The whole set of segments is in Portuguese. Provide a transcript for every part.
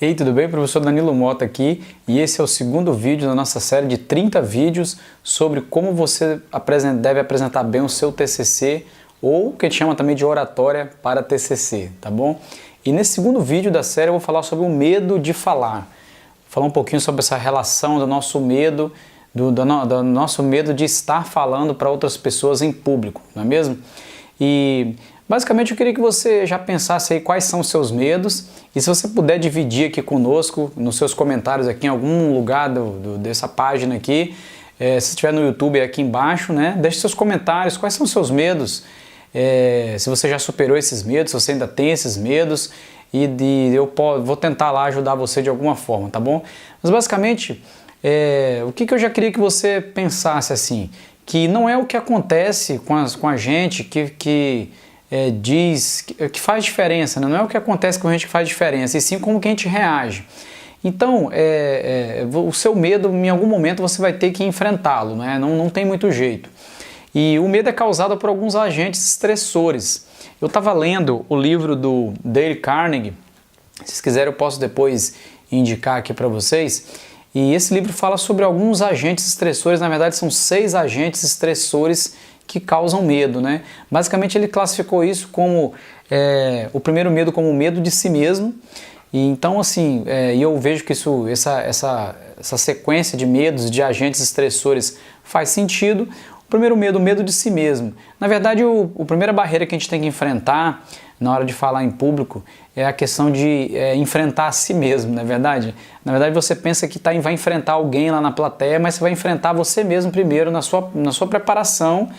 Ei, tudo bem? Professor Danilo Mota aqui, e esse é o segundo vídeo da nossa série de 30 vídeos sobre como você deve apresentar bem o seu TCC, ou o que a gente chama também de oratória para TCC, tá bom? E nesse segundo vídeo da série eu vou falar sobre o medo de falar, falar um pouquinho sobre essa relação do nosso medo, do nosso medo de estar falando para outras pessoas em público, não é mesmo? E basicamente eu queria que você já pensasse aí quais são os seus medos, e se você puder dividir aqui conosco, nos seus comentários aqui em algum lugar dessa página aqui, se estiver no YouTube aqui embaixo, né, deixe seus comentários, quais são os seus medos, se você já superou esses medos, se você ainda tem esses medos, e eu vou tentar lá ajudar você de alguma forma, tá bom? Mas basicamente, o que eu já queria que você pensasse assim, que não é o que acontece com a gente que faz diferença, né? Não é o que acontece com a gente que faz diferença, e sim como que a gente reage. Então, o seu medo, em algum momento, você vai ter que enfrentá-lo, né? Não tem muito jeito. E o medo é causado por alguns agentes estressores. Eu estava lendo o livro do Dale Carnegie, se vocês quiserem eu posso depois indicar aqui para vocês, e esse livro fala sobre alguns agentes estressores, na verdade são 6 agentes estressores que causam medo, né? Basicamente ele classificou isso como o primeiro medo como o medo de si mesmo. E então assim, eu vejo que essa sequência de medos, de agentes estressores faz sentido. O primeiro medo, o medo de si mesmo. Na verdade, a primeira barreira que a gente tem que enfrentar na hora de falar em público é a questão de enfrentar a si mesmo, não é verdade? Na verdade, você pensa que vai enfrentar alguém lá na plateia, mas você vai enfrentar você mesmo primeiro na sua preparação,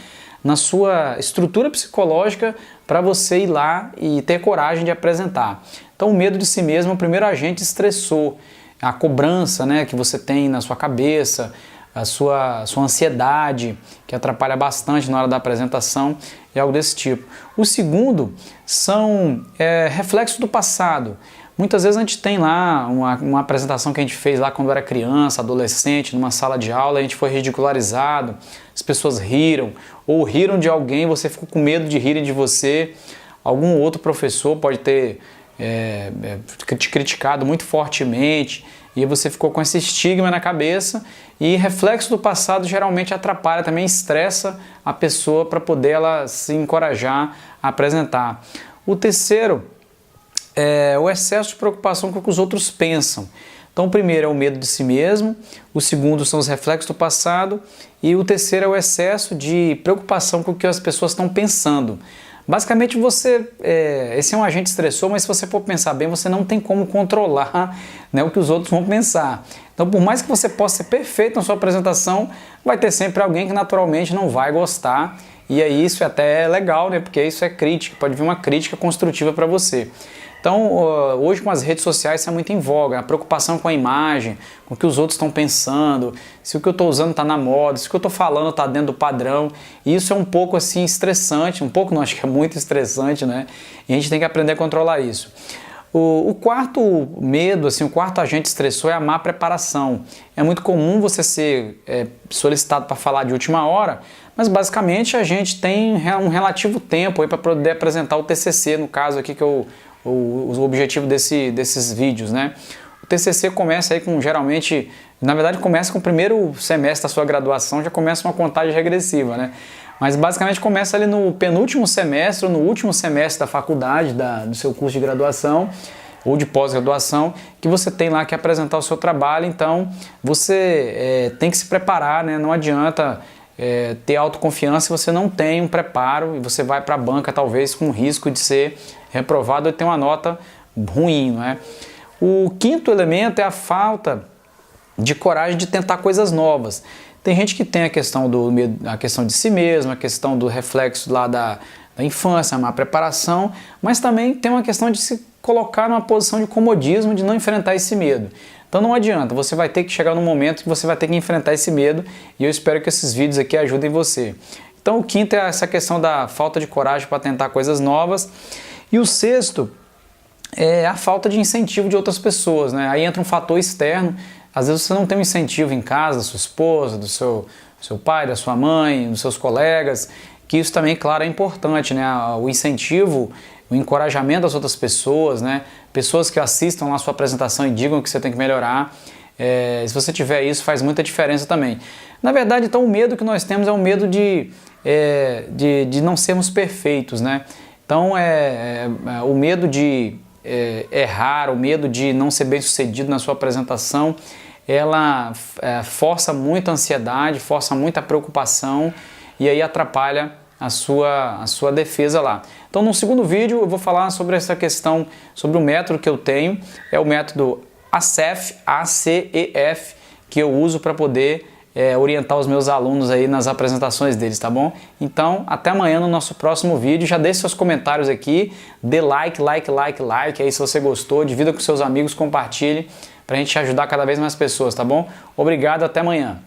na sua estrutura psicológica para você ir lá e ter coragem de apresentar. Então, o medo de si mesmo é o primeiro agente estressor. A cobrança, né, que você tem na sua cabeça, a sua ansiedade, que atrapalha bastante na hora da apresentação, e algo desse tipo. O segundo são reflexos do passado. Muitas vezes a gente tem lá uma apresentação que a gente fez lá quando era criança, adolescente, numa sala de aula, a gente foi ridicularizado, as pessoas riram, ou riram de alguém, você ficou com medo de rirem de você, algum outro professor pode ter te criticado muito fortemente, e você ficou com esse estigma na cabeça, e reflexo do passado geralmente atrapalha, também estressa a pessoa para poder ela se encorajar a apresentar. O terceiro é o excesso de preocupação com o que os outros pensam. Então o primeiro é o medo de si mesmo, o segundo são os reflexos do passado, e o terceiro é o excesso de preocupação com o que as pessoas estão pensando. Basicamente esse é um agente estressor, mas se você for pensar bem, você não tem como controlar, né, o que os outros vão pensar. Então por mais que você possa ser perfeito na sua apresentação, vai ter sempre alguém que naturalmente não vai gostar, e aí isso até é legal, né, porque isso é crítica, pode vir uma crítica construtiva para você. Então, hoje com as redes sociais isso é muito em voga, a preocupação com a imagem, com o que os outros estão pensando, se o que eu estou usando está na moda, se o que eu estou falando está dentro do padrão, e isso é um pouco assim estressante, um pouco não, acho que é muito estressante, né? E a gente tem que aprender a controlar isso. O quarto medo, assim, o quarto agente estressor é a má preparação. É muito comum você ser solicitado para falar de última hora, mas basicamente a gente tem um relativo tempo para poder apresentar o TCC, no caso aqui que o objetivo desses vídeos, né? O TCC começa aí geralmente, na verdade começa com o primeiro semestre da sua graduação, já começa uma contagem regressiva, né? Mas basicamente começa ali no penúltimo semestre, ou no último semestre da faculdade, do seu curso de graduação ou de pós-graduação, que você tem lá que apresentar o seu trabalho. Então você tem que se preparar, né? Não adianta ter autoconfiança se você não tem um preparo e você vai para a banca talvez com risco de ser reprovado ou ter uma nota ruim, não é? O quinto elemento é a falta de coragem de tentar coisas novas. Tem gente que tem a questão de si mesmo, a questão do reflexo lá da infância, a má preparação, mas também tem uma questão de se colocar numa posição de comodismo, de não enfrentar esse medo. Então não adianta, você vai ter que chegar num momento que você vai ter que enfrentar esse medo, e eu espero que esses vídeos aqui ajudem você. Então o quinto é essa questão da falta de coragem para tentar coisas novas, e o sexto é a falta de incentivo de outras pessoas, né? Aí entra um fator externo, às vezes você não tem um incentivo em casa, da sua esposa, do seu pai, da sua mãe, dos seus colegas, que isso também, claro, é importante, né? O incentivo o encorajamento das outras pessoas, né? Pessoas que assistam lá a sua apresentação e digam que você tem que melhorar. Se você tiver isso, faz muita diferença também. Na verdade, então, o medo que nós temos é o medo de não sermos perfeitos, né? Então, o medo de errar, o medo de não ser bem sucedido na sua apresentação, ela força muito a ansiedade, força muita preocupação e aí atrapalha a sua defesa lá. Então, no segundo vídeo eu vou falar sobre essa questão, sobre o método que eu tenho, é o método ACEF, ACEF, que eu uso para poder orientar os meus alunos aí nas apresentações deles, tá bom? Então, até amanhã no nosso próximo vídeo. Já deixe seus comentários aqui, dê like aí se você gostou, divida com seus amigos, compartilhe, pra gente ajudar cada vez mais pessoas, tá bom? Obrigado, até amanhã.